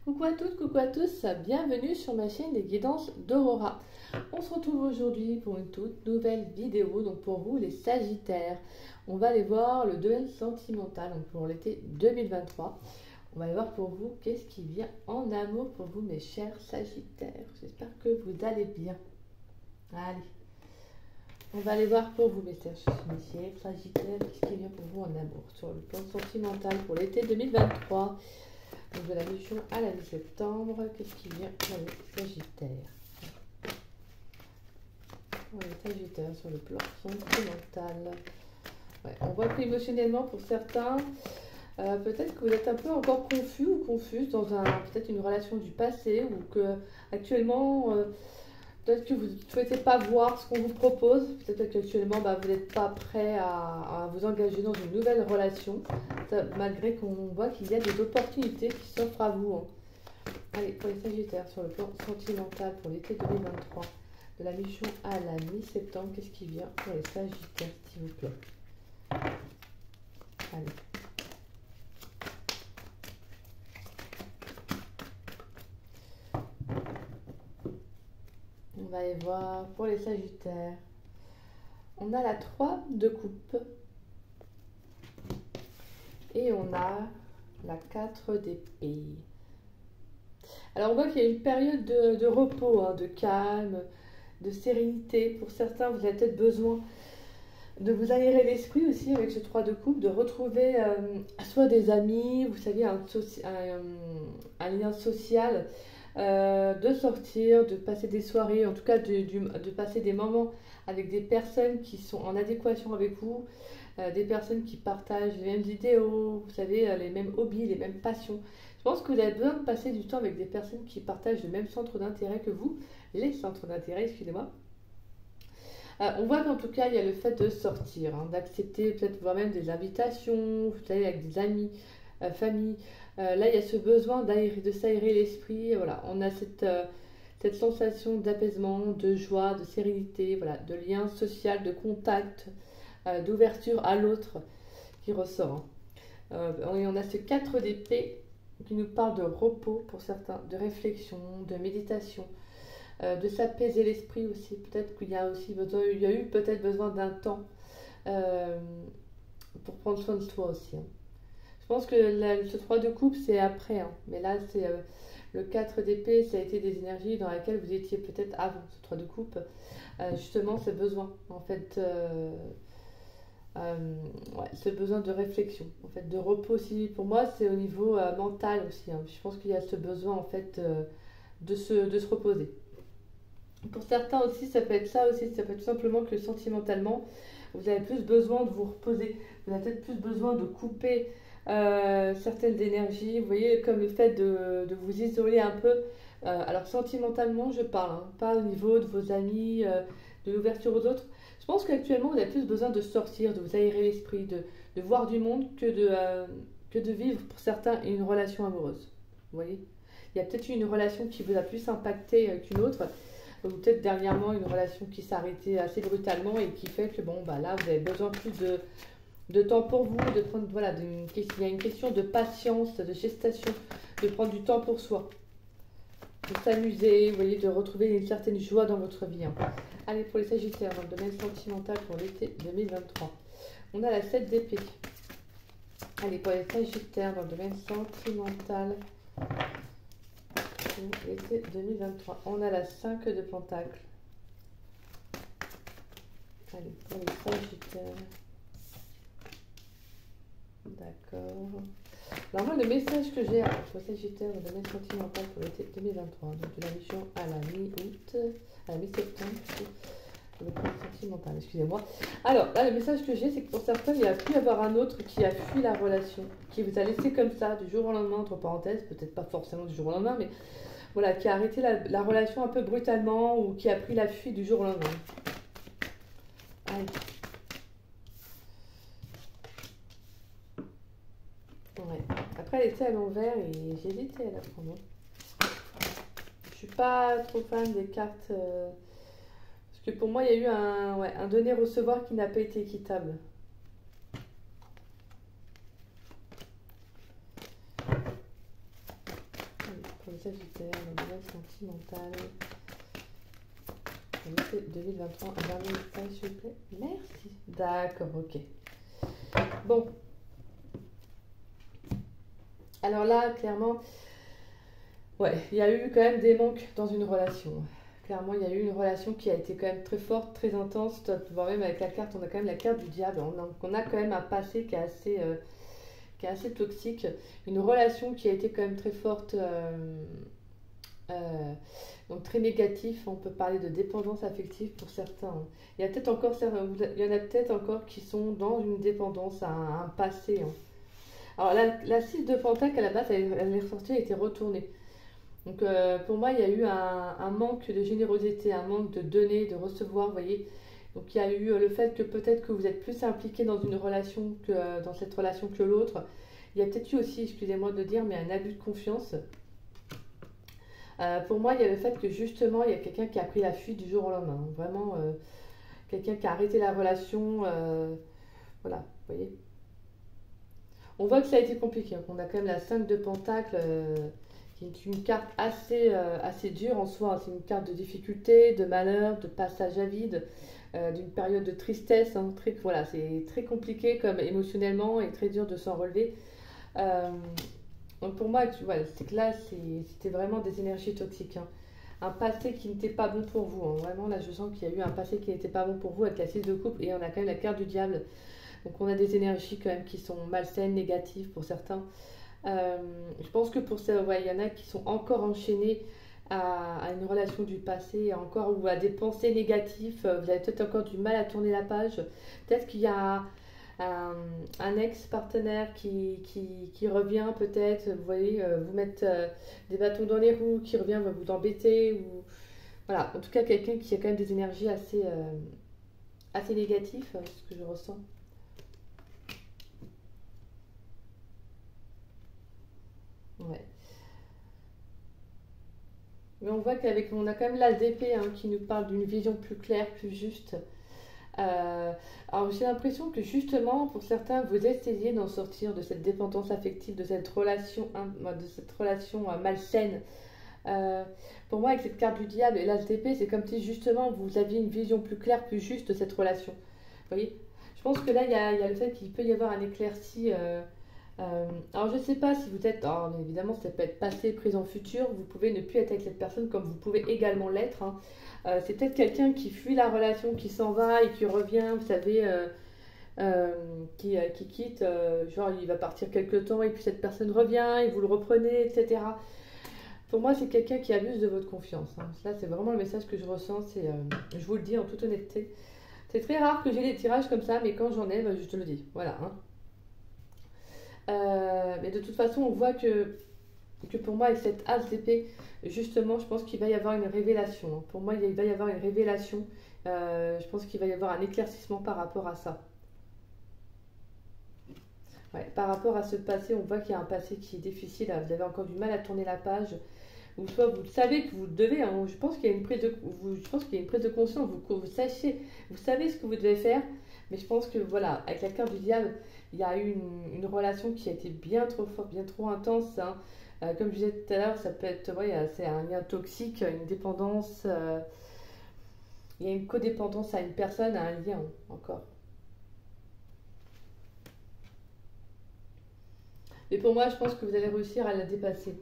Coucou à toutes, coucou à tous, bienvenue sur ma chaîne des guidances d'Aurora. On se retrouve aujourd'hui pour une toute nouvelle vidéo, donc pour vous les Sagittaires. On va aller voir le domaine sentimental donc pour l'été 2023. On va aller voir pour vous qu'est-ce qui vient en amour pour vous mes chers Sagittaires. J'espère que vous allez bien. Allez, on va aller voir pour vous mes chers Sagittaires, qu'est-ce qui vient pour vous en amour sur le plan sentimental pour l'été 2023. Donc de la mi-juin à la mi-septembre, qu'est-ce qui vient pour les Sagittaires? Pour les Sagittaires sur le plan sentimental. Ouais, on voit que émotionnellement pour certains, peut-être que vous êtes un peu encore confus ou confuse dans peut-être une relation du passé ou que actuellement, peut-être que vous ne souhaitez pas voir ce qu'on vous propose. Peut-être qu'actuellement, vous n'êtes pas prêt à vous engager dans une nouvelle relation, malgré qu'on voit qu'il y a des opportunités qui s'offrent à vous. Hein. Allez, pour les Sagittaires, sur le plan sentimental pour l'été 2023, de la mi-juin à la mi-septembre, qu'est-ce qui vient pour les Sagittaires, s'il vous plaît? Allez. On va aller voir pour les Sagittaires. On a la 3 de coupe. Et on a la 4 d'épée. Alors on voit qu'il y a une période de repos, hein, de calme, de sérénité. Pour certains, vous avez peut-être besoin de vous aérer l'esprit aussi avec ce 3 de coupe, de retrouver soit des amis, vous savez, un lien social, de sortir, de passer des soirées, en tout cas de passer des moments avec des personnes qui sont en adéquation avec vous, des personnes qui partagent les mêmes idéaux, vous savez, les mêmes hobbies, les mêmes passions. Je pense que vous avez besoin de passer du temps avec des personnes qui partagent le même centre d'intérêt que vous, les centres d'intérêt, excusez-moi. On voit qu'en tout cas, il y a le fait de sortir, hein, d'accepter peut-être voire même des invitations, vous savez, avec des amis, famille. Là, il y a ce besoin de s'aérer l'esprit. Voilà, on a cette sensation d'apaisement, de joie, de sérénité, voilà, de lien social, de contact, d'ouverture à l'autre qui ressort. Et on a ce 4 d'épée qui nous parle de repos pour certains, de réflexion, de méditation. De s'apaiser l'esprit aussi. Peut-être qu'il y a aussi besoin, il y a eu peut-être besoin d'un temps pour prendre soin de soi aussi. Hein. Je pense que ce 3 de coupe, c'est après. Hein. Mais là, c'est le 4 d'épée, ça a été des énergies dans lesquelles vous étiez peut-être avant ce 3 de coupe. Justement, ce besoin, en fait, ce besoin de réflexion, en fait, de repos aussi. Pour moi, c'est au niveau mental aussi. Hein. Je pense qu'il y a ce besoin, en fait, de se reposer. Pour certains aussi, ça peut être ça aussi, ça peut être tout simplement que sentimentalement, vous avez plus besoin de vous reposer, vous avez peut-être plus besoin de couper certaines énergies, vous voyez, comme le fait de vous isoler un peu. Alors sentimentalement, je parle, hein, pas au niveau de vos amis, de l'ouverture aux autres. Je pense qu'actuellement, vous avez plus besoin de sortir, de vous aérer l'esprit, de voir du monde que de vivre pour certains une relation amoureuse. Vous voyez, il y a peut-être une relation qui vous a plus impacté qu'une autre. Ou peut-être dernièrement une relation qui s'est arrêtée assez brutalement et qui fait que là vous avez besoin plus de temps pour vous, de prendre, voilà, il y a une question de patience, de gestation, de prendre du temps pour soi, de s'amuser, vous voyez, de retrouver une certaine joie dans votre vie. Hein. Allez, pour les Sagittaires, dans le domaine sentimental pour l'été 2023, on a la 7 d'épée. Allez, pour les Sagittaires, dans le domaine sentimental, l'été 2023. On a la 5 de pentacle. Allez, pour les Sagittaires. D'accord. Alors moi, le message que j'ai pour les Sagittaires dans le domaine sentimental pour l'été 2023, donc de la mi-juin à la mi-août, à la mi-septembre, le plan sentimental, excusez-moi. Alors là, le message que j'ai, c'est que pour certains, il y a pu y avoir un autre qui a fui la relation, qui vous a laissé comme ça, du jour au lendemain, entre parenthèses, peut-être pas forcément du jour au lendemain, mais voilà, qui a arrêté la relation un peu brutalement ou qui a pris la fuite du jour au lendemain. Allez. Ouais. Après, elle était à l'envers et j'ai hésité à la prendre. Je suis pas trop fan des cartes. Parce que pour moi, il y a eu un donner-recevoir qui n'a pas été équitable. Sagittaire, le domaine sentimental. 2023, un dernier message s'il vous plaît. Merci. D'accord, ok. Bon. Alors là, clairement, ouais, il y a eu quand même des manques dans une relation. Clairement, il y a eu une relation qui a été quand même très forte, très intense. Voire même avec la carte, on a quand même la carte du diable. On a quand même un passé qui est assez toxique. Une relation qui a été quand même très forte, donc très négatif. On peut parler de dépendance affective pour certains. Il y a peut-être encore, il y en a peut-être encore qui sont dans une dépendance à un passé. Alors la 6 de Pentacle, à la base, elle est ressortie, elle a été retournée. Donc pour moi, il y a eu un manque de générosité, un manque de donner, de recevoir, vous voyez. Donc il y a eu le fait que peut-être que vous êtes plus impliqué dans une relation que dans cette relation que l'autre. Il y a peut-être eu aussi, excusez-moi de le dire, mais un abus de confiance. Pour moi, il y a le fait que justement, il y a quelqu'un qui a pris la fuite du jour au lendemain. Vraiment, quelqu'un qui a arrêté la relation. Voilà, vous voyez. On voit que ça a été compliqué. On a quand même la 5 de Pentacle, qui est une carte assez dure en soi. C'est une carte de difficulté, de malheur, de passage à vide, d'une période de tristesse. Voilà, c'est très compliqué comme émotionnellement et très dur de s'en relever. Donc pour moi, c'est que là, c'était vraiment des énergies toxiques. Un passé qui n'était pas bon pour vous. Vraiment, là, je sens qu'il y a eu un passé qui n'était pas bon pour vous avec la 6 de coupe et on a quand même la carte du diable. Donc on a des énergies quand même qui sont malsaines, négatives pour certains. Je pense que pour ça, il y en a qui sont encore enchaînés à une relation du passé, encore ou à des pensées négatives. Vous avez peut-être encore du mal à tourner la page. Peut-être qu'il y a un ex-partenaire qui revient peut-être, vous voyez, vous mettre des bâtons dans les roues, qui revient, va vous embêter. Ou... Voilà, en tout cas quelqu'un qui a quand même des énergies assez négatives, ce que je ressens. Ouais. Mais on voit on a quand même l'ADP qui nous parle d'une vision plus claire, plus juste. Alors j'ai l'impression que justement, pour certains, vous essayez d'en sortir de cette dépendance affective, de cette relation malsaine. Pour moi, avec cette carte du diable et l'ADP, c'est comme si justement vous aviez une vision plus claire, plus juste de cette relation. Vous voyez? Je pense que là, il y a le fait qu'il peut y avoir un éclairci. Alors je ne sais pas si vous êtes, alors, évidemment ça peut être passé, présent, futur, vous pouvez ne plus être avec cette personne comme vous pouvez également l'être. C'est peut-être quelqu'un qui fuit la relation, qui s'en va et qui revient, vous savez, qui quitte, genre il va partir quelque temps et puis cette personne revient et vous le reprenez, etc. Pour moi c'est quelqu'un qui abuse de votre confiance. Là c'est vraiment le message que je ressens, je vous le dis en toute honnêteté. C'est très rare que j'ai des tirages comme ça, mais quand j'en ai, je te le dis. Voilà. Mais de toute façon, on voit que pour moi, avec cette as d'épée, justement, je pense qu'il va y avoir une révélation. Pour moi, il va y avoir une révélation. Je pense qu'il va y avoir un éclaircissement par rapport à ça. Ouais, par rapport à ce passé, on voit qu'il y a un passé qui est difficile. Vous avez encore du mal à tourner la page. Ou soit vous savez que vous devez. Je pense qu'il y a une prise de conscience. Vous savez ce que vous devez faire. Mais je pense que voilà, avec la carte du diable, il y a eu une relation qui a été bien trop forte, bien trop intense. Comme je disais tout à l'heure, ça peut être, c'est un lien toxique, une dépendance. Il y a une codépendance à une personne, à un lien encore. Mais pour moi, je pense que vous allez réussir à la dépasser.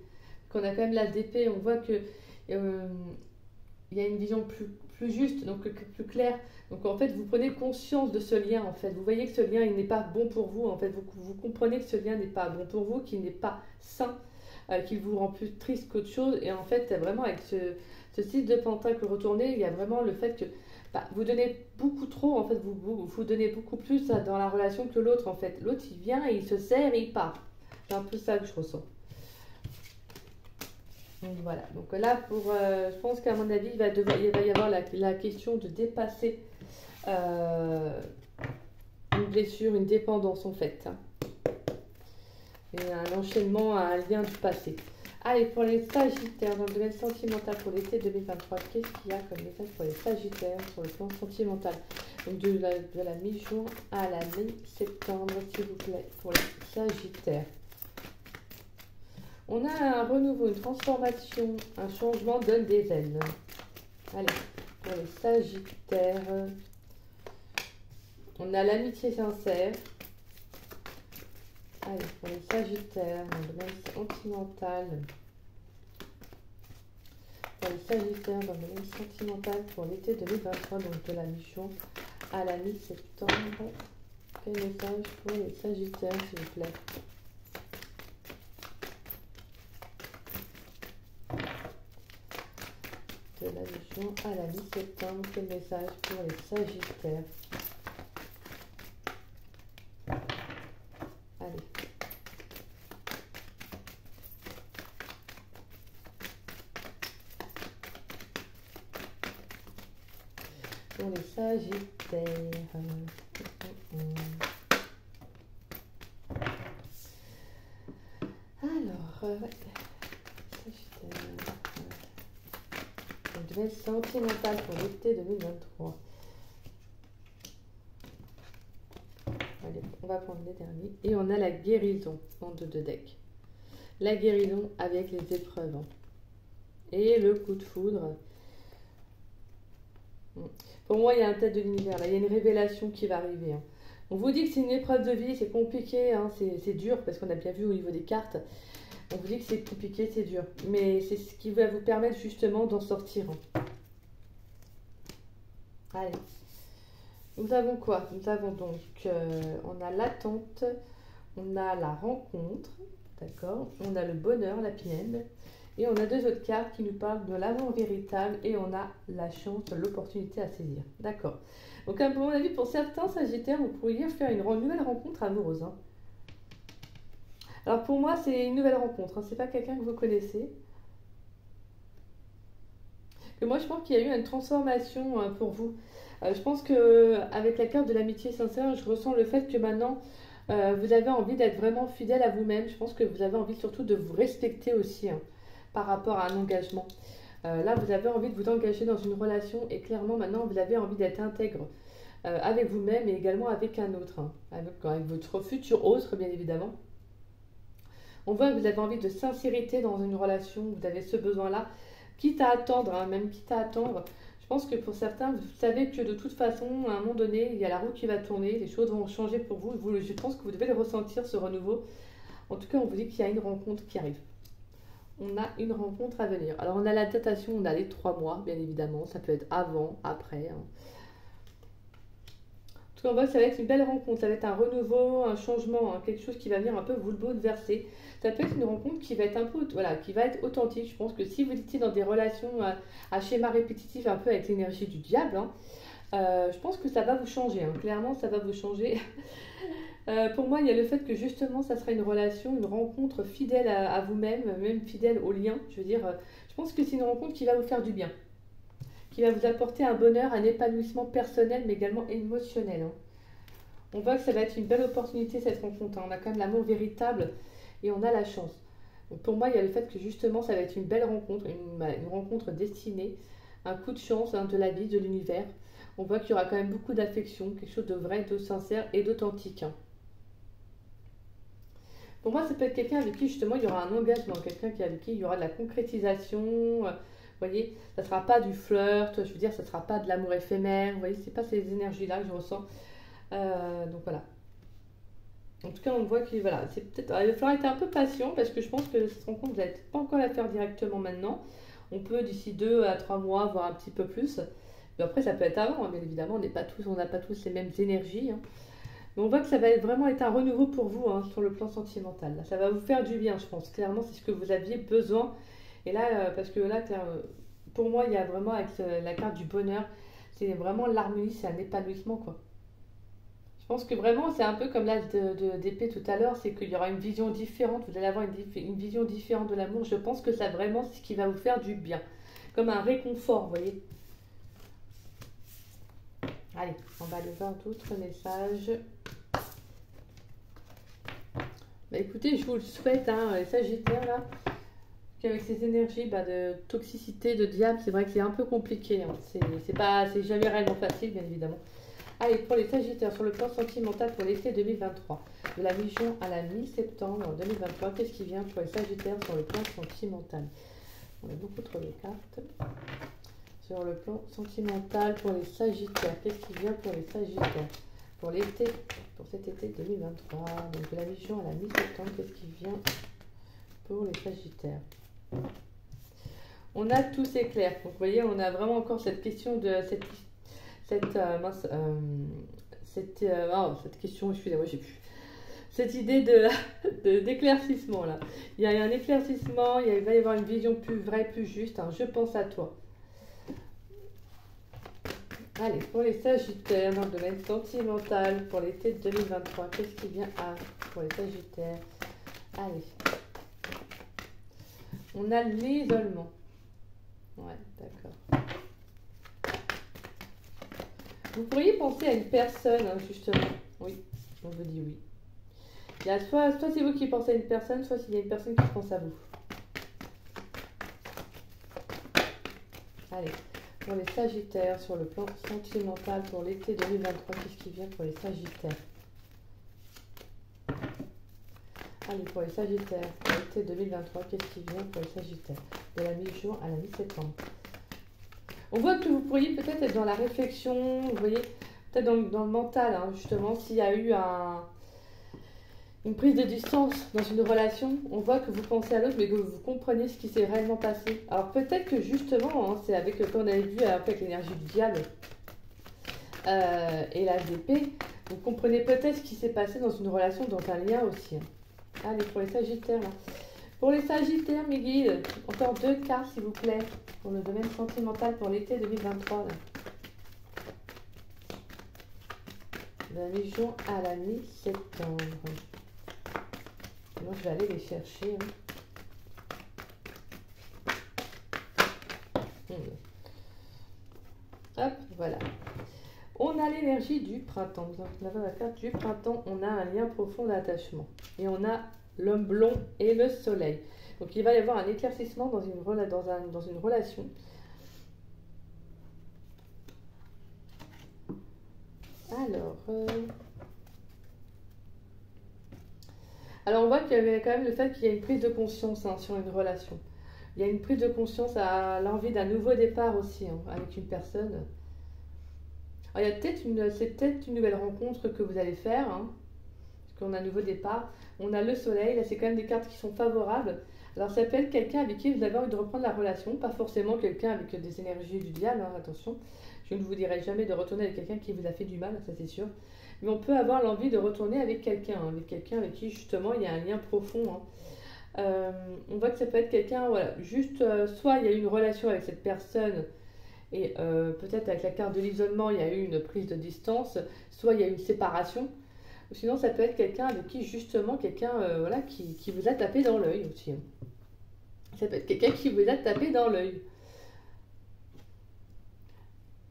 Qu'on a quand même la DP, on voit que il y a une vision plus juste, donc plus claire. Donc en fait, vous prenez conscience de ce lien. En fait, vous voyez que ce lien, il n'est pas bon pour vous. En fait, vous comprenez que ce lien n'est pas bon pour vous, qu'il n'est pas sain, qu'il vous rend plus triste qu'autre chose. Et en fait, vraiment avec ce 6 de pentacle retourné, il y a vraiment le fait que vous donnez beaucoup trop. En fait, vous donnez beaucoup plus dans la relation que l'autre. En fait, l'autre il vient et il se sert et il part. C'est un peu ça que je ressens. Donc voilà, donc là, je pense qu'à mon avis, il va y avoir la question de dépasser une blessure, une dépendance en fait. Et un enchaînement à un lien du passé. Allez, pour les Sagittaires, dans le domaine sentimental pour l'été 2023, qu'est-ce qu'il y a comme message pour les Sagittaires sur le plan sentimental? Donc de la mi-juin à la mi-septembre, s'il vous plaît, pour les Sagittaires. On a un renouveau, une transformation, un changement donne des ailes. Allez, pour les Sagittaires, on a l'amitié sincère. Allez, pour les Sagittaires, dans le domaine sentimental. Pour les Sagittaires, dans le domaine sentimental, pour l'été 2023, donc de la mi-juin à la mi-septembre. Quel message pour les Sagittaires, s'il vous plaît? De la mi-juin à la mi-septembre, quel message pour les Sagittaires? Allez. Pour les Sagittaires. Alors, Sagittaire. Donc, domaine sentimental pour l'été 2023. Allez, on va prendre les derniers. Et on a la guérison en deux de deck. La guérison avec les épreuves. Et le coup de foudre. Pour moi, il y a un tête de l'univers. Là, il y a une révélation qui va arriver. On vous dit que c'est une épreuve de vie, c'est compliqué, c'est dur, parce qu'on a bien vu au niveau des cartes. On vous dit que c'est compliqué, c'est dur. Mais c'est ce qui va vous permettre justement d'en sortir. Allez. Nous avons quoi? Nous avons donc, on a l'attente, on a la rencontre, d'accord? On a le bonheur, la pinède. Et on a deux autres cartes qui nous parlent de l'amour véritable et on a la chance, l'opportunité à saisir. D'accord. Donc, à mon avis, pour certains Sagittaires, vous pourriez faire une nouvelle rencontre amoureuse. Alors, pour moi, c'est une nouvelle rencontre. C'est pas quelqu'un que vous connaissez. Et moi, je pense qu'il y a eu une transformation pour vous. Je pense qu'avec la carte de l'amitié sincère, je ressens le fait que maintenant, vous avez envie d'être vraiment fidèle à vous-même. Je pense que vous avez envie surtout de vous respecter aussi. Par rapport à un engagement. Là, vous avez envie de vous engager dans une relation et clairement, maintenant, vous avez envie d'être intègre avec vous-même et également avec un autre, avec votre futur autre, bien évidemment. On voit que vous avez envie de sincérité dans une relation, vous avez ce besoin-là, quitte à attendre, même quitte à attendre. Je pense que pour certains, vous savez que de toute façon, à un moment donné, il y a la roue qui va tourner, les choses vont changer pour vous. Je pense que vous devez le ressentir, ce renouveau. En tout cas, on vous dit qu'il y a une rencontre qui arrive. On a une rencontre à venir. Alors, on a la datation, on a les 3 mois, bien évidemment. Ça peut être avant, après. En tout cas, on voit que ça va être une belle rencontre. Ça va être un renouveau, un changement, quelque chose qui va venir un peu vous le bouleverser. Ça peut être une rencontre qui va être un peu, voilà, qui va être authentique. Je pense que si vous étiez dans des relations à schéma répétitif, un peu avec l'énergie du diable, je pense que ça va vous changer. Clairement, ça va vous changer. Pour moi, il y a le fait que justement, ça sera une relation, une rencontre fidèle à vous-même, même fidèle au lien. Je veux dire, je pense que c'est une rencontre qui va vous faire du bien, qui va vous apporter un bonheur, un épanouissement personnel, mais également émotionnel. On voit que ça va être une belle opportunité, cette rencontre. On a quand même l'amour véritable et on a la chance. Donc pour moi, il y a le fait que justement, ça va être une belle rencontre, une rencontre destinée, un coup de chance de la vie, de l'univers. On voit qu'il y aura quand même beaucoup d'affection, quelque chose de vrai, de sincère et d'authentique. Pour moi, ça peut être quelqu'un avec qui justement il y aura un engagement, quelqu'un avec qui il y aura de la concrétisation. Vous voyez, ça ne sera pas du flirt, je veux dire, ça ne sera pas de l'amour éphémère. Vous voyez, c'est pas ces énergies-là que je ressens. Donc voilà. En tout cas, on voit qu'il voilà, c'est peut-être. Il va falloir être un peu patient parce que je pense que cette rencontre, vous n'allez pas encore la faire directement maintenant. On peut d'ici 2 à 3 mois, voire un petit peu plus. Mais après, ça peut être avant, bien évidemment. On n'a pas tous les mêmes énergies. Mais on voit que ça va vraiment être un renouveau pour vous sur le plan sentimental. Là, ça va vous faire du bien, je pense. Clairement, c'est ce que vous aviez besoin. Et là, parce que là, pour moi, il y a vraiment avec la carte du bonheur, c'est vraiment l'harmonie, c'est un épanouissement, quoi. Je pense que vraiment, c'est un peu comme l'as d'épée tout à l'heure, c'est qu'il y aura une vision différente. Vous allez avoir une vision différente de l'amour. Je pense que ça, vraiment, c'est ce qui va vous faire du bien. Comme un réconfort, vous voyez. Allez, on va aller voir d'autres messages. Bah écoutez, je vous le souhaite, les Sagittaires là, qu'avec ces énergies de toxicité, de diable, c'est vrai que c'est un peu compliqué. C'est jamais réellement facile, bien évidemment. Allez, pour les Sagittaires, sur le plan sentimental pour l'été 2023, de la mi-juin à la mi-septembre 2023, qu'est-ce qui vient pour les Sagittaires sur le plan sentimental? On a beaucoup trop de cartes. Sur le plan sentimental pour les Sagittaires, qu'est-ce qui vient pour les Sagittaires? Pour l'été, pour cet été 2023, donc de la mi-juin à la mi-septembre, qu'est-ce qui vient pour les Sagittaires? On a tous éclair. Donc vous voyez, on a vraiment encore cette question de cette question, excusez-moi, j'ai plus. Cette idée d'éclaircissement là. Il y a un éclaircissement, il va y avoir une vision plus vraie, plus juste. Hein. Je pense à toi. Allez, pour les Sagittaires, dans le domaine sentimental, pour l'été 2023, qu'est-ce qui vient pour les Sagittaires? Allez. On a l'isolement. Ouais, d'accord. Vous pourriez penser à une personne, hein, justement. Oui, on vous dit oui. Il y a soit c'est vous qui pensez à une personne, soit il y a une personne qui pense à vous. Allez, pour les Sagittaires, sur le plan sentimental, pour l'été 2023, qu'est-ce qui vient pour les Sagittaires? Allez, pour les Sagittaires, pour l'été 2023, qu'est-ce qui vient pour les Sagittaires? De la mi-juin à la mi-septembre. On voit que vous pourriez peut-être être dans la réflexion, vous voyez, peut-être dans le mental, hein, justement, s'il y a eu une prise de distance dans une relation, on voit que vous pensez à l'autre, mais que vous comprenez ce qui s'est réellement passé. Alors peut-être que justement, hein, c'est avec, comme on avait vu, avec l'énergie du diable et la d'épée, vous comprenez peut-être ce qui s'est passé dans une relation, dans un lien aussi. Hein. Allez, pour les Sagittaires, là. Pour les Sagittaires, mes guides, encore 2 cartes, s'il vous plaît, pour le domaine sentimental pour l'été 2023. Là. De la mi-juin à la mi-septembre. Moi, je vais aller les chercher. Hein. Hop, voilà. On a l'énergie du printemps. Donc, là-bas, la carte du printemps, on a un lien profond d'attachement. Et on a l'homme blond et le soleil. Donc il va y avoir un éclaircissement dans une relation. Alors on voit qu'il y avait quand même le fait qu'il y a une prise de conscience, hein, sur une relation. Il y a une prise de conscience à l'envie d'un nouveau départ aussi, hein, avec une personne. Alors, c'est peut-être une nouvelle rencontre que vous allez faire, hein, parce qu'on a un nouveau départ. On a le soleil, là c'est quand même des cartes qui sont favorables. Alors ça peut être quelqu'un avec qui vous avez envie de reprendre la relation, pas forcément quelqu'un avec des énergies du diable, hein, attention. Je ne vous dirai jamais de retourner avec quelqu'un qui vous a fait du mal, ça c'est sûr. Mais on peut avoir l'envie de retourner avec quelqu'un, hein, avec qui justement il y a un lien profond. Hein. On voit que ça peut être quelqu'un, voilà, juste soit il y a eu une relation avec cette personne et peut-être avec la carte de l'isolement il y a eu une prise de distance, soit il y a eu une séparation. Ou sinon, ça peut être quelqu'un avec qui, justement, voilà, qui vous a tapé dans l'œil aussi. Ça peut être quelqu'un qui vous a tapé dans l'œil.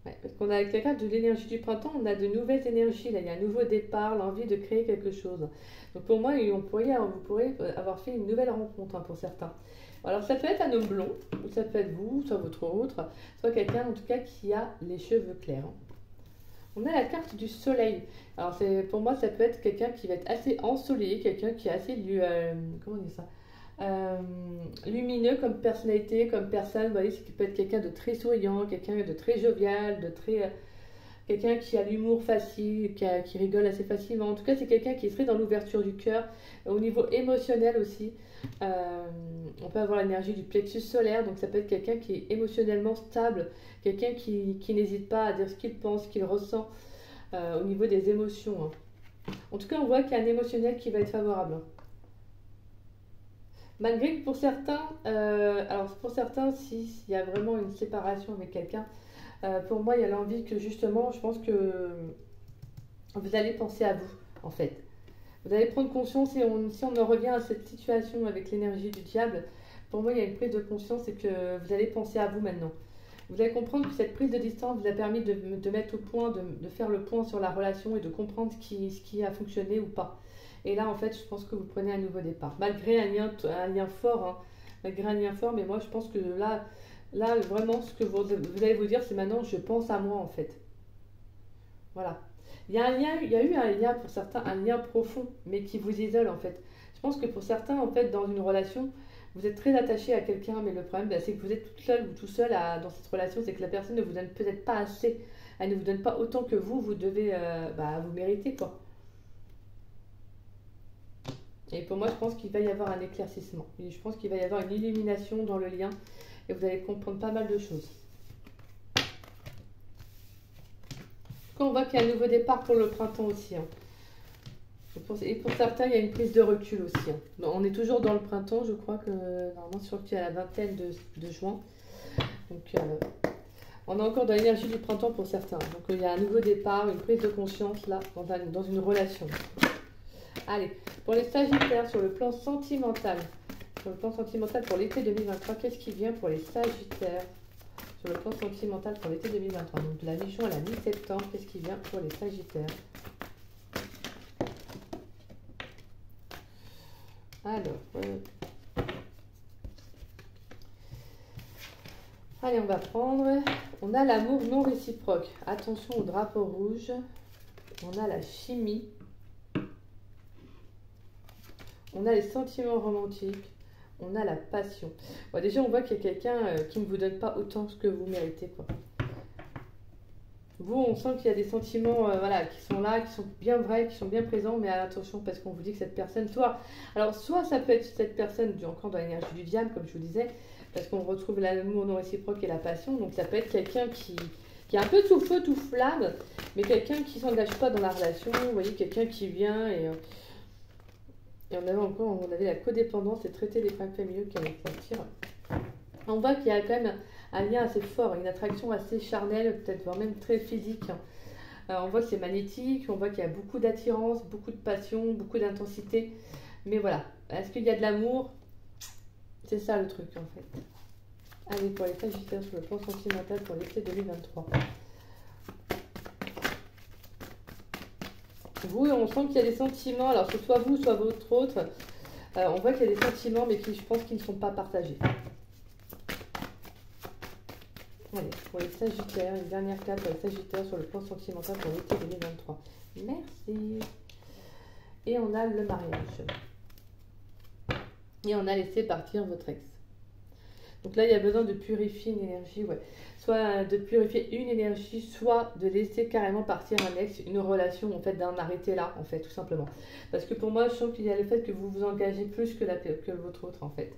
Ouais, parce qu'on a avec la carte de l'énergie du printemps, on a de nouvelles énergies. Là, il y a un nouveau départ, l'envie de créer quelque chose. Donc pour moi, vous pourriez avoir fait une nouvelle rencontre, hein, pour certains. Alors ça peut être un homme blond, ou ça peut être vous, soit votre autre, soit quelqu'un en tout cas qui a les cheveux clairs. Hein. On a la carte du soleil. Alors pour moi, ça peut être quelqu'un qui va être assez ensoleillé, quelqu'un qui est assez lumineux comme personnalité, comme personne. Vous voyez, ça peut être quelqu'un de très souriant, quelqu'un de très jovial, quelqu'un qui a l'humour facile, qui rigole assez facilement. En tout cas, c'est quelqu'un qui serait dans l'ouverture du cœur. Au niveau émotionnel aussi, on peut avoir l'énergie du plexus solaire, donc ça peut être quelqu'un qui est émotionnellement stable, quelqu'un qui n'hésite pas à dire ce qu'il pense, ce qu'il ressent au niveau des émotions. Hein. En tout cas, on voit qu'il y a un émotionnel qui va être favorable. Hein. Malgré que pour certains, s'il y a vraiment une séparation avec quelqu'un, pour moi, il y a l'envie que justement, je pense que vous allez penser à vous, en fait. Vous allez prendre conscience, si on en revient à cette situation avec l'énergie du diable, pour moi, il y a une prise de conscience et que vous allez penser à vous maintenant. Vous allez comprendre que cette prise de distance vous a permis de mettre au point, de faire le point sur la relation et de comprendre ce qui a fonctionné ou pas. Et là, en fait, je pense que vous prenez un nouveau départ. Malgré un lien fort, hein, malgré un lien fort, mais moi, je pense que là vraiment, ce que vous allez vous dire, c'est maintenant, je pense à moi, en fait. Voilà. Il y a un lien, il y a eu un lien pour certains, un lien profond, mais qui vous isole en fait. Je pense que pour certains, en fait, dans une relation, vous êtes très attaché à quelqu'un, mais le problème, bah, c'est que vous êtes toute seule ou tout seul dans cette relation, c'est que la personne ne vous donne peut-être pas assez, elle ne vous donne pas autant que vous devez, bah, vous méritez quoi. Et pour moi, je pense qu'il va y avoir un éclaircissement. Et je pense qu'il va y avoir une illumination dans le lien, et vous allez comprendre pas mal de choses. Quand on voit qu'il y a un nouveau départ pour le printemps aussi, hein. Et pour certains, il y a une prise de recul aussi, hein. Bon, on est toujours dans le printemps, je crois que normalement, sur qu'il y a la vingtaine de juin. Donc, on est encore dans l'énergie du printemps pour certains. Donc, il y a un nouveau départ, une prise de conscience là, dans une relation. Allez, pour les Sagittaires, sur le plan sentimental. Sur le plan sentimental pour l'été 2023, qu'est-ce qui vient pour les Sagittaires? Sur le plan sentimental pour l'été 2023, donc de la mi-juin à la mi-septembre, qu'est-ce qui vient pour les Sagittaires? Alors, allez, on va prendre. On a l'amour non réciproque. Attention au drapeau rouge. On a la chimie. On a les sentiments romantiques. On a la passion. Bon, déjà, on voit qu'il y a quelqu'un qui ne vous donne pas autant ce que vous méritez, quoi. Vous, on sent qu'il y a des sentiments voilà, qui sont là, qui sont bien vrais, qui sont bien présents, mais attention parce qu'on vous dit que cette personne, soit ça peut être cette personne encore dans l'énergie du diable, comme je vous disais, parce qu'on retrouve l'amour non réciproque et la passion, donc ça peut être quelqu'un qui est un peu tout feu, tout flamme, mais quelqu'un qui ne s'engage pas dans la relation, vous voyez, quelqu'un qui vient et on avait la codépendance et traiter les problèmes familiaux qui allaient sortir. On voit qu'il y a quand même un lien assez fort, une attraction assez charnelle, peut-être voire même très physique. On voit que c'est magnétique, on voit qu'il y a beaucoup d'attirance, beaucoup de passion, beaucoup d'intensité. Mais voilà, est-ce qu'il y a de l'amour? C'est ça le truc en fait. Allez, pour les Sagittaires sur le plan sentimental pour l'été 2023. Vous, on sent qu'il y a des sentiments, alors que ce soit vous, soit votre autre, on voit qu'il y a des sentiments, mais qui, je pense qu'ils ne sont pas partagés. Allez, pour les Sagittaires, une dernière carte pour les Sagittaires sur le plan sentimental pour l'été 2023. Merci. Et on a le mariage. Et on a laissé partir votre ex. Donc là, il y a besoin de purifier une énergie, ouais. Soit de purifier une énergie, soit de laisser carrément partir un ex, une relation, en fait, d'en arrêter là, en fait, tout simplement. Parce que pour moi, je sens qu'il y a le fait que vous vous engagez plus que votre autre, en fait.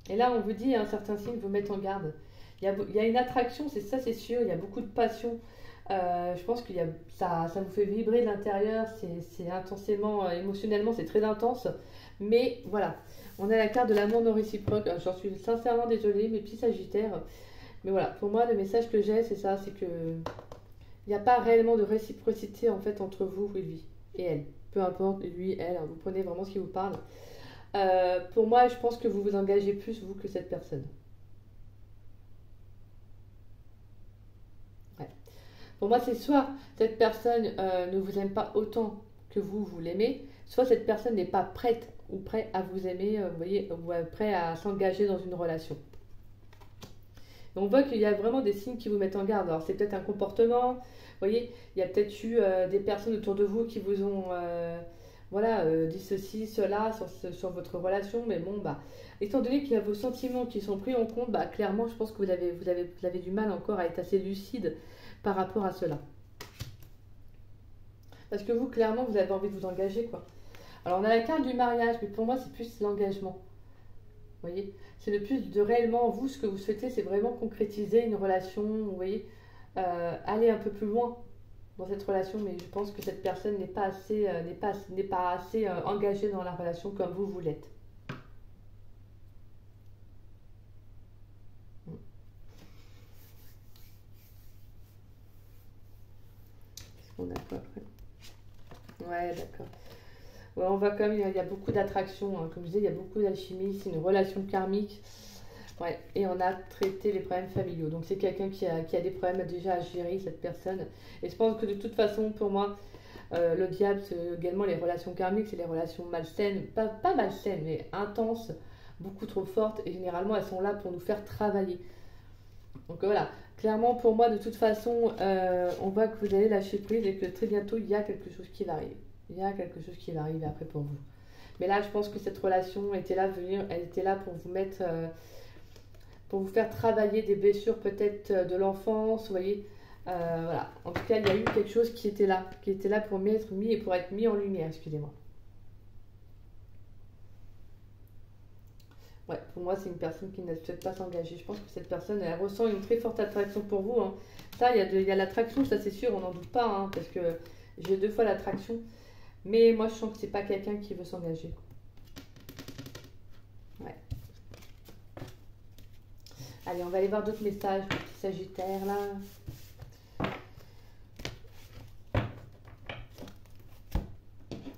Et là, on vous dit, un certain signe vous met en garde. Il y a une attraction, c'est ça, c'est sûr. Il y a beaucoup de passion. Je pense que ça vous fait vibrer de l'intérieur. C'est intensément, émotionnellement, c'est très intense. Mais voilà, on a la carte de l'amour non réciproque. J'en suis sincèrement désolée, mes petits Sagittaires. Mais voilà, pour moi, le message que j'ai, c'est ça, c'est que il n'y a pas réellement de réciprocité en fait entre vous et lui et elle. Peu importe, lui, elle, hein, vous prenez vraiment ce qui vous parle. Pour moi, je pense que vous vous engagez plus, vous, que cette personne. Ouais. Pour moi, c'est soit cette personne ne vous aime pas autant que vous l'aimez, soit cette personne n'est pas prête ou prêt à vous aimer, vous voyez, ou prêt à s'engager dans une relation. Donc, on voit qu'il y a vraiment des signes qui vous mettent en garde. Alors, c'est peut-être un comportement, vous voyez, il y a peut-être eu des personnes autour de vous qui vous ont... dit ceci, cela sur votre relation, mais bon, bah, étant donné qu'il y a vos sentiments qui sont pris en compte, bah, clairement, je pense que vous avez du mal encore à être assez lucide par rapport à cela. Parce que vous, clairement, vous avez envie de vous engager, quoi. Alors, on a la carte du mariage, mais pour moi, c'est plus l'engagement. Vous voyez, c'est le plus de réellement, vous, ce que vous souhaitez, c'est vraiment concrétiser une relation, vous voyez, aller un peu plus loin dans cette relation, mais je pense que cette personne n'est pas assez, engagée dans la relation comme vous l'êtes. Qu'est-ce qu'on a quoi après? Ouais, d'accord. Ouais, on voit comme il y a beaucoup d'attraction, hein. Comme je disais, il y a beaucoup d'alchimie, c'est une relation karmique. Ouais, et on a traité les problèmes familiaux. Donc c'est quelqu'un qui a des problèmes déjà à gérer, cette personne. Et je pense que de toute façon, pour moi, le diable, c'est également les relations karmiques, c'est les relations malsaines, pas malsaines, mais intenses, beaucoup trop fortes. Et généralement, elles sont là pour nous faire travailler. Donc voilà, clairement pour moi de toute façon, on voit que vous allez lâcher prise et que très bientôt il y a quelque chose qui va arriver. Il y a quelque chose qui va arriver après pour vous. Mais là, je pense que cette relation était là, elle était là pour vous mettre, pour vous faire travailler des blessures peut-être de l'enfance, vous voyez. Voilà. En tout cas, il y a eu quelque chose qui était là pour être mis en lumière, excusez-moi. Ouais, pour moi, c'est une personne qui ne souhaite pas s'engager. Je pense que cette personne, elle ressent une très forte attraction pour vous, hein. Ça, il y a l'attraction, ça c'est sûr, on n'en doute pas, hein, parce que j'ai 2 fois l'attraction. Mais moi, je sens que c'est pas quelqu'un qui veut s'engager. Ouais. Allez, on va aller voir d'autres messages, pour petit Sagittaire, là.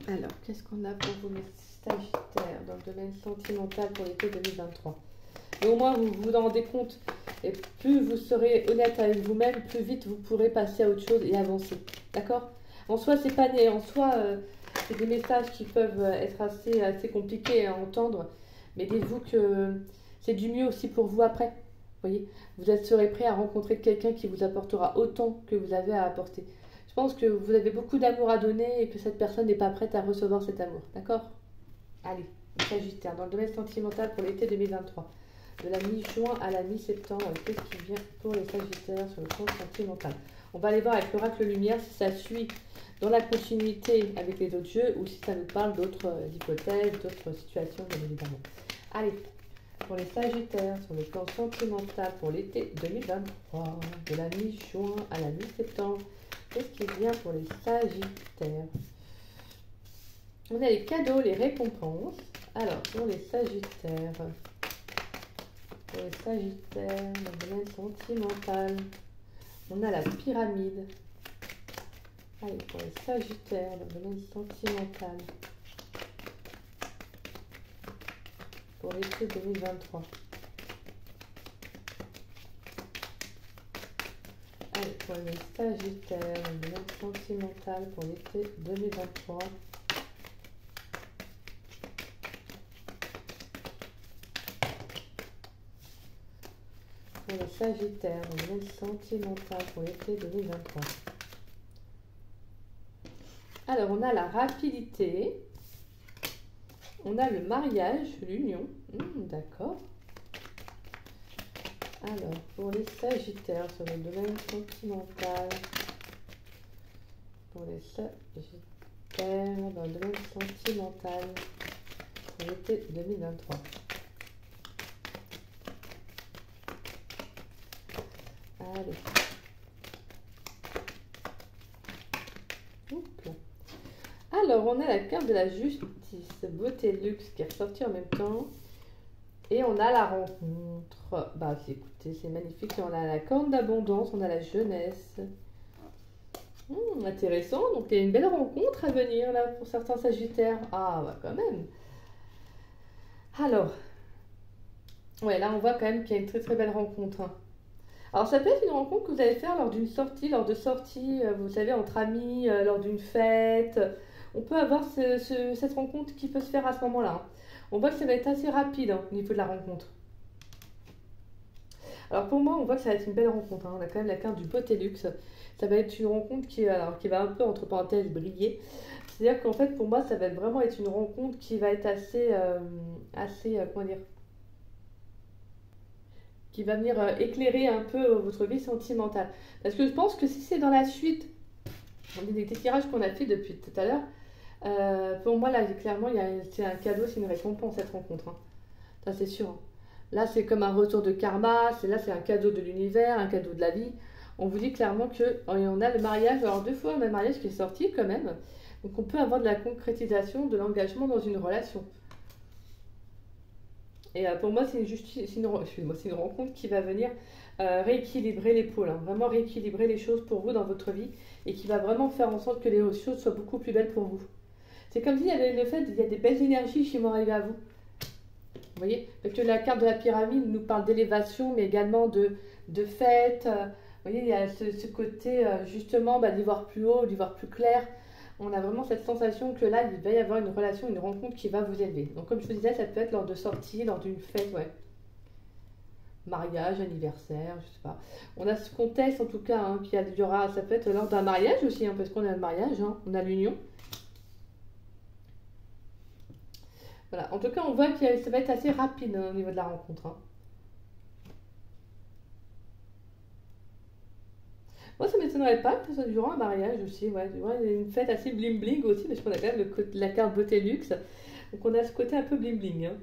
Alors, qu'est-ce qu'on a pour vous, mes Sagittaires, dans le domaine sentimental pour l'été 2023? Et au moins, vous vous rendez compte, et plus vous serez honnête avec vous-même, plus vite vous pourrez passer à autre chose et avancer. D'accord? En soi, c'est pas né. En soi, c'est des messages qui peuvent être assez compliqués à entendre, mais dites-vous que c'est du mieux aussi pour vous après. Vous voyez, serez prêt à rencontrer quelqu'un qui vous apportera autant que vous avez à apporter. Je pense que vous avez beaucoup d'amour à donner et que cette personne n'est pas prête à recevoir cet amour. D'accord? Allez, Sagittaire, dans le domaine sentimental pour l'été 2023. De la mi-juin à la mi-septembre, qu'est-ce qui vient pour les Sagittaires sur le plan sentimental? On va aller voir avec l'oracle lumière si ça suit dans la continuité avec les autres jeux ou si ça nous parle d'autres hypothèses, d'autres situations, bien évidemment. Allez, pour les Sagittaires sur le plan sentimental pour l'été 2023, de la mi-juin à la mi-septembre, qu'est-ce qui vient pour les Sagittaires? On a les cadeaux, les récompenses. Alors, pour les Sagittaires, dans le domaine sentimental, on a la pyramide. Allez, pour les Sagittaires, dans le domaine sentimental, pour l'été 2023. Allez, pour les Sagittaires, dans le domaine sentimental, pour l'été 2023. Pour les Sagittaires, dans le domaine sentimental, pour l'été 2023. Alors, on a la rapidité, on a le mariage, l'union, d'accord. Alors, pour les Sagittaires, sur le domaine sentimental, pour les Sagittaires, dans le domaine sentimental, pour l'été 2023. Allez. Alors, on a la carte de la justice, beauté luxe qui est ressortie en même temps. Et on a la rencontre. Bah, écoutez, c'est magnifique. On a la corne d'abondance, on a la jeunesse. Intéressant. Donc, il y a une belle rencontre à venir là pour certains Sagittaires. Ah, bah, quand même. Alors, ouais, là, on voit quand même qu'il y a une très très belle rencontre, hein. Alors, ça peut être une rencontre que vous allez faire lors d'une sortie, vous savez, entre amis, lors d'une fête. On peut avoir cette rencontre qui peut se faire à ce moment-là, hein. On voit que ça va être assez rapide, hein, au niveau de la rencontre. Alors pour moi, on voit que ça va être une belle rencontre, hein. On a quand même la carte du beauté luxe. Ça va être une rencontre qui va un peu, entre parenthèses, briller. C'est-à-dire qu'en fait, pour moi, ça va vraiment être une rencontre qui va être comment dire, qui va venir éclairer un peu votre vie sentimentale. Parce que je pense que si c'est dans la suite des tirages qu'on a fait depuis tout à l'heure, pour moi, là, clairement, c'est un cadeau, c'est une récompense, cette rencontre, hein. Ça, c'est sûr, hein. Là, c'est comme un retour de karma, c'est un cadeau de l'univers, un cadeau de la vie. On vous dit clairement qu'on a le mariage, alors 2 fois le mariage qui est sorti quand même. Donc, on peut avoir de la concrétisation, de l'engagement dans une relation. Et pour moi, c'est une rencontre qui va venir rééquilibrer les pôles, hein, vraiment rééquilibrer les choses pour vous dans votre vie et qui va vraiment faire en sorte que les choses soient beaucoup plus belles pour vous. C'est comme s'il y avait le fait, il y a des belles énergies qui vont arriver à vous. Vous voyez? Parce que la carte de la pyramide nous parle d'élévation, mais également de fête. Vous voyez, il y a ce côté justement d'y voir plus haut, d'y voir plus clair. On a vraiment cette sensation que là, il va y avoir une relation, une rencontre qui va vous élever. Donc comme je vous disais, ça peut être lors de sorties, lors d'une fête, ouais. mariage, anniversaire, je sais pas. On a ce contexte en tout cas, hein, il y aura, ça peut être lors d'un mariage aussi, hein, parce qu'on a le mariage, hein, on a l'union. Voilà, en tout cas, on voit que ça va être assez rapide, hein, au niveau de la rencontre, hein. Moi, ça m'étonnerait pas que ça durant un mariage aussi, ouais. Ouais, une fête assez bling bling aussi, parce qu'on a quand même la carte beauté luxe. Donc on a ce côté un peu bling bling, hein.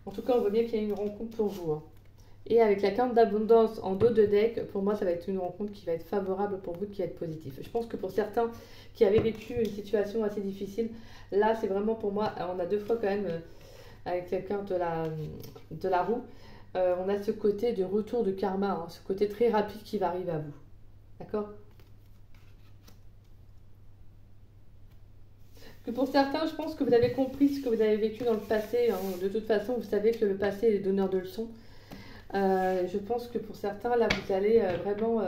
En tout cas, on voit bien qu'il y a une rencontre pour vous, hein. Et avec la carte d'abondance en dos de deck, pour moi, ça va être une rencontre qui va être favorable pour vous, qui va être positive. Je pense que pour certains qui avaient vécu une situation assez difficile, là, c'est vraiment pour moi, on a deux fois quand même, avec la carte de la roue, on a ce côté de retour de karma, hein, ce côté très rapide qui va arriver à vous. D'accord? Que pour certains, je pense que vous avez compris ce que vous avez vécu dans le passé, hein. De toute façon, vous savez que le passé est donneur de leçons. Je pense que pour certains, là, vous allez vraiment...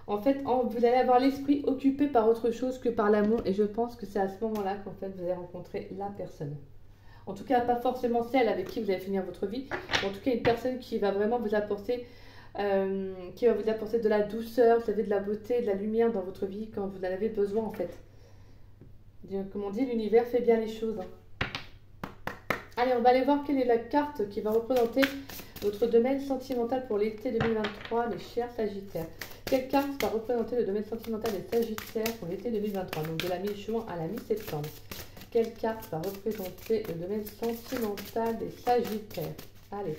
en fait, vous allez avoir l'esprit occupé par autre chose que par l'amour. Et je pense que c'est à ce moment-là qu'en fait, vous allez rencontrer la personne. En tout cas, pas forcément celle avec qui vous allez finir votre vie. Mais en tout cas, une personne qui va vraiment vous apporter... qui va vous apporter de la douceur, vous savez, de la beauté, de la lumière dans votre vie quand vous en avez besoin, en fait. Comme on dit, l'univers fait bien les choses, hein. Allez, on va aller voir quelle est la carte qui va représenter votre domaine sentimental pour l'été 2023, mes chers Sagittaires. Quelle carte va représenter le domaine sentimental des Sagittaires pour l'été 2023, donc de la mi-juin à la mi-septembre? Quelle carte va représenter le domaine sentimental des Sagittaires? Allez.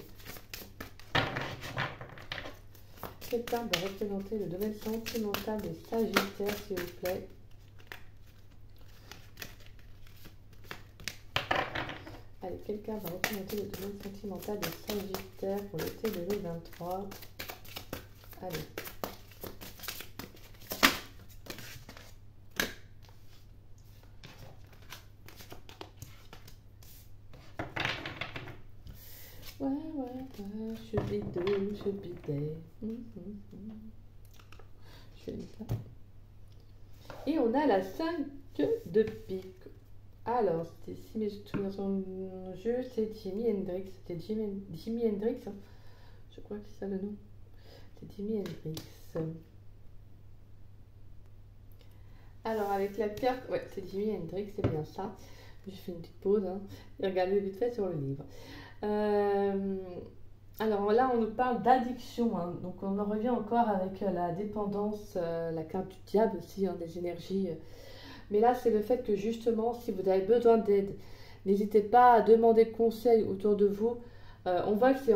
Quelle carte va représenter le domaine sentimental des Sagittaires, s'il vous plaît? Allez, quelqu'un va représenter le domaine sentimental des Sagittaires pour l'été 2023. Allez. Ouais, je bidou, je bidais. Je fais ça. Et on a la 5 de pique. Alors, si mes souvenirs sont jeu, c'est Jimi Hendrix. C'était Jimi Hendrix, hein. Je crois que c'est ça le nom. C'est Jimi Hendrix. Alors, avec la carte, ouais, c'est Jimi Hendrix, c'est bien ça. J'ai fait une petite pause, hein, et regardez vite fait sur le livre. Alors là, on nous parle d'addiction, hein. Donc on en revient encore avec la dépendance, la carte du diable aussi, hein, des énergies. Mais là, c'est le fait que justement, si vous avez besoin d'aide, n'hésitez pas à demander conseil autour de vous. On voit que c'est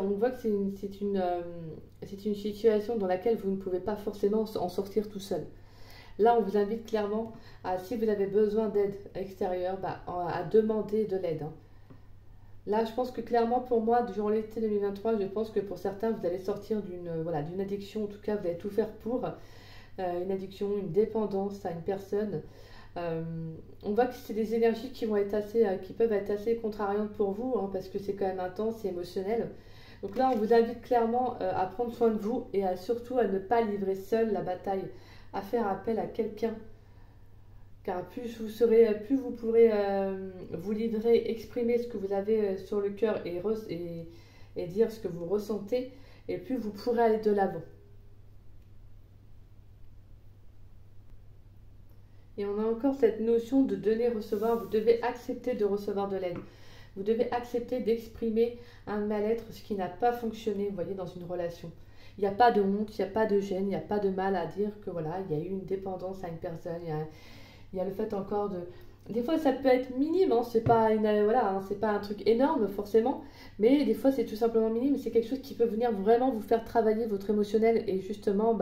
une situation dans laquelle vous ne pouvez pas forcément en sortir tout seul. Là, on vous invite clairement à, si vous avez besoin d'aide extérieure, à demander de l'aide, hein. Là, je pense que clairement, pour moi, durant l'été 2023, je pense que pour certains, vous allez sortir d'une addiction. En tout cas, vous allez tout faire pour une addiction, une dépendance à une personne. On voit que c'est des énergies qui peuvent être assez contrariantes pour vous, hein, parce que c'est quand même intense et émotionnel. Donc là, on vous invite clairement à prendre soin de vous et surtout à ne pas livrer seul la bataille, à faire appel à quelqu'un. Car plus vous pourrez vous livrer, exprimer ce que vous avez sur le cœur et dire ce que vous ressentez, et plus vous pourrez aller de l'avant. Et on a encore cette notion de donner-recevoir. Vous devez accepter de recevoir de l'aide. Vous devez accepter d'exprimer un mal-être, ce qui n'a pas fonctionné, vous voyez, dans une relation. Il n'y a pas de honte, il n'y a pas de gêne, il n'y a pas de mal à dire que voilà, il y a eu une dépendance à une personne, il y a le fait encore de... Des fois, ça peut être minime, hein, c'est pas c'est pas un truc énorme forcément, mais des fois, c'est tout simplement minime. C'est quelque chose qui peut venir vraiment vous faire travailler votre émotionnel et justement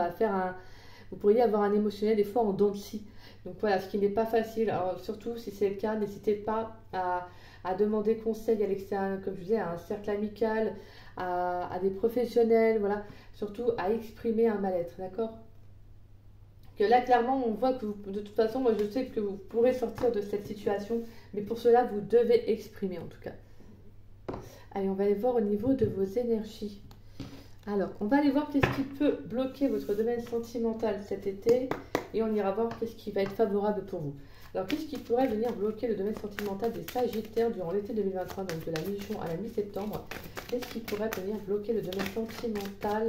vous pourriez avoir un émotionnel des fois en dents de scie. Donc voilà, ce qui n'est pas facile. Alors, surtout si c'est le cas, n'hésitez pas à demander conseil à l'extérieur, comme je disais, à un cercle amical, à des professionnels, voilà. Surtout à exprimer un mal-être, d'accord? Que là, clairement, on voit que de toute façon, moi je sais que vous pourrez sortir de cette situation, mais pour cela, vous devez exprimer en tout cas. Allez, on va aller voir au niveau de vos énergies. Alors, on va aller voir qu'est-ce qui peut bloquer votre domaine sentimental cet été et on ira voir qu'est-ce qui va être favorable pour vous. Alors, qu'est-ce qui pourrait venir bloquer le domaine sentimental des Sagittaires durant l'été 2023, donc de la mi-juin à la mi-septembre? Qu'est-ce qui pourrait venir bloquer le domaine sentimental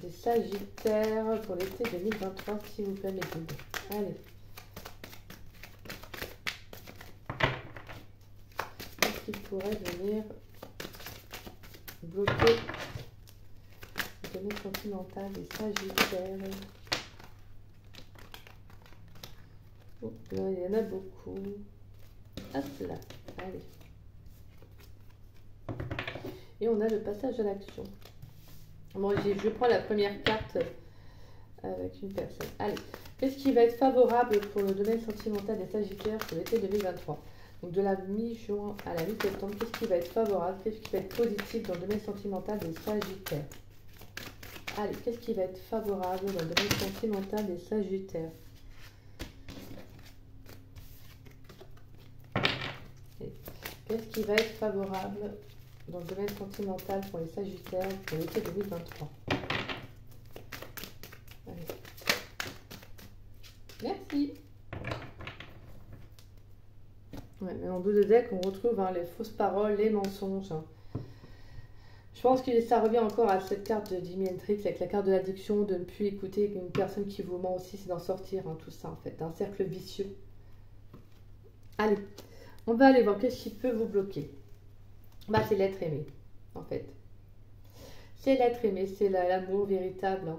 des Sagittaires pour l'été 2023, s'il vous plaît, mes guides? Allez. Qu'est-ce qui pourrait venir bloquer le domaine sentimental des Sagittaires? Oh, là, il y en a beaucoup. Hop là, allez. Et on a le passage à l'action. Bon, je prends la première carte avec une personne. Allez, qu'est-ce qui va être favorable pour le domaine sentimental des Sagittaires pour l'été 2023? Donc de la mi-juin à la mi-septembre, qu'est-ce qui va être favorable? Qu'est-ce qui va être positif dans le domaine sentimental des Sagittaires? Allez, qu'est-ce qui va être favorable dans le domaine sentimental des Sagittaires? Qu'est-ce qui va être favorable dans le domaine sentimental pour les Sagittaires pour l'été 2023? Allez. Merci. Ouais, mais en dos de deck, on retrouve les fausses paroles, les mensonges. Je pense que ça revient encore à cette carte de Jimi Hendrix avec la carte de l'addiction, de ne plus écouter une personne qui vous ment aussi, c'est d'en sortir, tout ça en fait, d'un cercle vicieux. Allez. On va aller voir qu'est-ce qui peut vous bloquer. Bah, c'est l'être aimé, en fait. C'est l'être aimé, c'est l'amour véritable.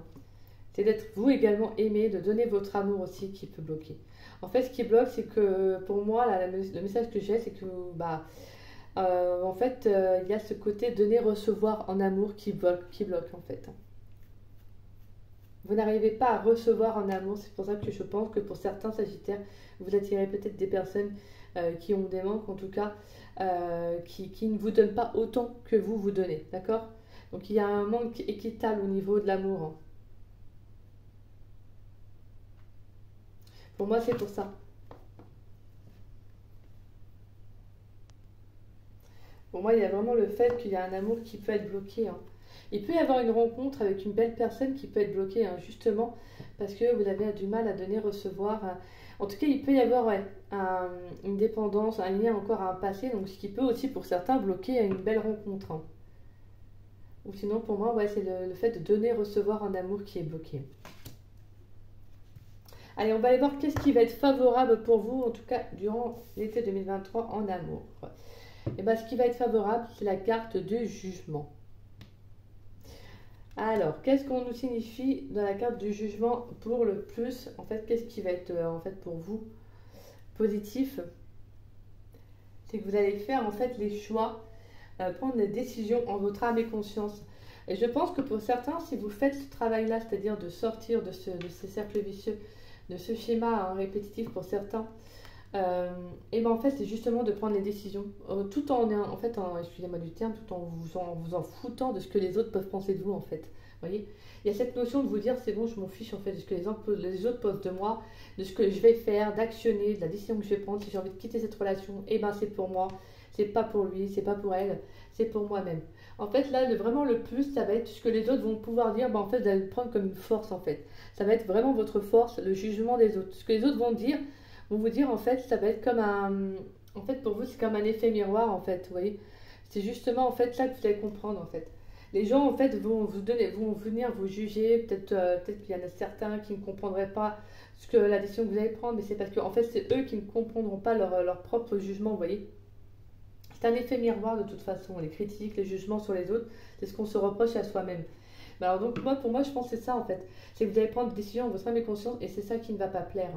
C'est d'être vous également aimé, de donner votre amour aussi qui peut bloquer. En fait, ce qui bloque, c'est que pour moi, le message que j'ai, c'est que en fait, il y a ce côté donner-recevoir en amour qui bloque en fait. Vous n'arrivez pas à recevoir en amour, c'est pour ça que je pense que pour certains Sagittaires, vous attirez peut-être des personnes qui ont des manques, en tout cas, qui ne vous donnent pas autant que vous donnez, d'accord? Donc il y a un manque équitable au niveau de l'amour. Pour moi, c'est pour ça. Pour moi, il y a vraiment le fait qu'il y a un amour qui peut être bloqué. Il peut y avoir une rencontre avec une belle personne qui peut être bloquée, justement, parce que vous avez du mal à donner, recevoir. En tout cas, il peut y avoir une dépendance, un lien encore à un passé, donc ce qui peut aussi pour certains bloquer une belle rencontre. Ou sinon, pour moi, c'est le fait de donner, recevoir un amour qui est bloqué. Allez, on va aller voir qu'est-ce qui va être favorable pour vous, en tout cas durant l'été 2023 en amour. Et bien, ce qui va être favorable, c'est la carte de jugement. Alors, qu'est-ce qu'on nous signifie dans la carte du jugement pour le plus? En fait, qu'est-ce qui va être en fait pour vous positif? C'est que vous allez faire en fait les choix, prendre des décisions en votre âme et conscience. Et je pense que pour certains, si vous faites ce travail-là, c'est-à-dire de sortir de ces cercles vicieux, de ce schéma répétitif pour certains, et ben en fait c'est justement de prendre les décisions tout en fait excusez-moi du terme, tout en vous en foutant de ce que les autres peuvent penser de vous en fait. Vous voyez, il y a cette notion de vous dire c'est bon, je m'en fiche en fait de ce que les autres pensent de moi, de ce que je vais faire, d'actionner, de la décision que je vais prendre. Si j'ai envie de quitter cette relation, et ben c'est pour moi, c'est pas pour lui, c'est pas pour elle, c'est pour moi-même. En fait là vraiment le plus ça va être ce que les autres vont pouvoir dire, en fait vous allez le prendre comme une force en fait. Ça va être vraiment votre force, le jugement des autres, ce que les autres vont dire. Vont vous dire en fait ça va être comme en fait pour vous c'est comme un effet miroir en fait, vous voyez, c'est justement en fait ça que vous allez comprendre en fait. Les gens en fait vont venir vous juger, peut-être qu'il y en a certains qui ne comprendraient pas la décision que vous allez prendre, mais c'est parce que en fait c'est eux qui ne comprendront pas leur propre jugement, vous voyez. C'est un effet miroir de toute façon, les critiques, les jugements sur les autres, c'est ce qu'on se reproche à soi-même. Mais alors donc pour moi je pense que c'est ça en fait, c'est que vous allez prendre des décisions en votre âme et conscience et c'est ça qui ne va pas plaire.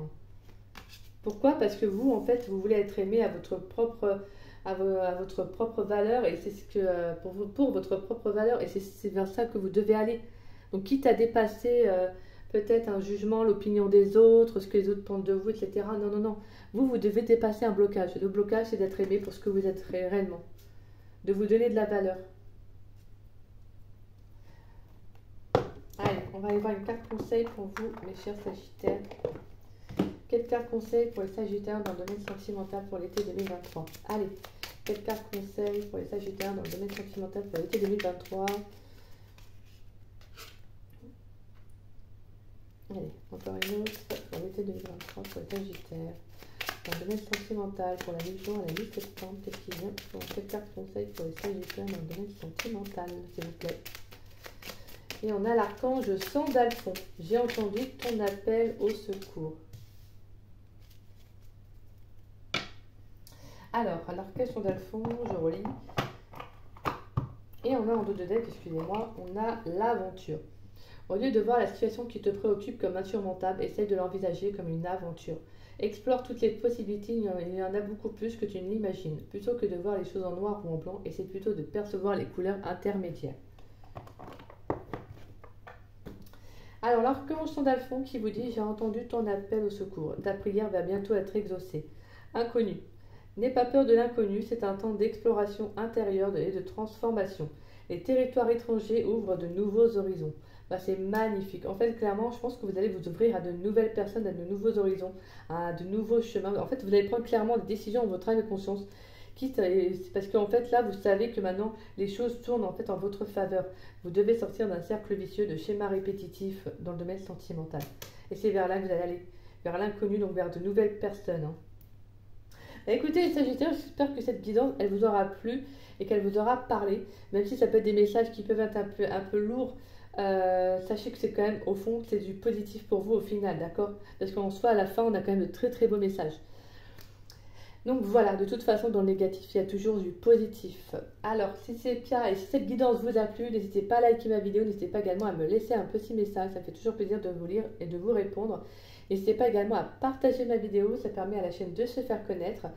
Pourquoi? Parce que vous, en fait, vous voulez être aimé à votre propre valeur et c'est ce que pour votre propre valeur et c'est vers ça que vous devez aller. Donc, quitte à dépasser peut-être un jugement, l'opinion des autres, ce que les autres pensent de vous, etc. Non, non, non. Vous devez dépasser un blocage. Le blocage, c'est d'être aimé pour ce que vous êtes réellement, de vous donner de la valeur. Allez, on va aller voir une carte conseil pour vous, mes chers Sagittaires. Quelle carte conseil pour les Sagittaires dans le domaine sentimental pour l'été 2023? Allez, quelle carte conseil pour les Sagittaires dans le domaine sentimental pour l'été 2023? Allez, encore une autre. pour l'été 2023 pour les Sagittaires. Dans le domaine sentimental, pour la mi-juin à la mi-septembre, qu'est-ce qui vient pour quelle carte conseil pour les Sagittaires dans le domaine sentimental, s'il vous plaît. Et on a l'archange Sandalphon. J'ai entendu ton appel au secours. Alors l'archange Sandalphon, je relis. Et on a en dos de deck, excusez-moi, on a l'aventure. Au lieu de voir la situation qui te préoccupe comme insurmontable, essaye de l'envisager comme une aventure. Explore toutes les possibilités, il y en a beaucoup plus que tu ne l'imagines. Plutôt que de voir les choses en noir ou en blanc, essaie plutôt de percevoir les couleurs intermédiaires. Alors, l'archange Sandalphon qui vous dit « J'ai entendu ton appel au secours. Ta prière va bientôt être exaucée. » Inconnu. N'aie pas peur de l'inconnu, c'est un temps d'exploration intérieure et de transformation. Les territoires étrangers ouvrent de nouveaux horizons. C'est magnifique. En fait, clairement, je pense que vous allez vous ouvrir à de nouvelles personnes, à de nouveaux horizons, à de nouveaux chemins. En fait, vous allez prendre clairement des décisions en votre âme et conscience. C'est parce qu'en fait, là, vous savez que maintenant, les choses tournent en fait en votre faveur. Vous devez sortir d'un cercle vicieux de schémas répétitifs dans le domaine sentimental. Et c'est vers là que vous allez aller, vers l'inconnu, donc vers de nouvelles personnes. Écoutez les Sagittaires, j'espère que cette guidance, elle vous aura plu et qu'elle vous aura parlé. Même si ça peut être des messages qui peuvent être un peu lourds, sachez que c'est quand même, au fond, c'est du positif pour vous au final, d'accord? Parce qu'en soi, à la fin, on a quand même de très très beaux messages. Donc voilà, de toute façon, dans le négatif, il y a toujours du positif. Alors, si c'est le cas et si cette guidance vous a plu, n'hésitez pas à liker ma vidéo, n'hésitez pas également à me laisser un petit message, ça me fait toujours plaisir de vous lire et de vous répondre. N'hésitez pas également à partager ma vidéo, ça permet à la chaîne de se faire connaître.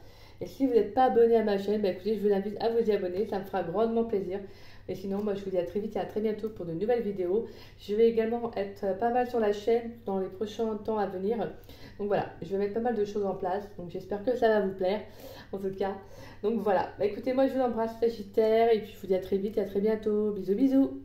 Et si vous n'êtes pas abonné à ma chaîne, écoutez, je vous invite à vous y abonner, ça me fera grandement plaisir. Et sinon, moi je vous dis à très vite et à très bientôt pour de nouvelles vidéos. Je vais également être pas mal sur la chaîne dans les prochains temps à venir. Donc voilà, je vais mettre pas mal de choses en place. Donc j'espère que ça va vous plaire, en tout cas. Donc voilà, écoutez, moi je vous embrasse Sagittaire et puis je vous dis à très vite et à très bientôt. Bisous bisous.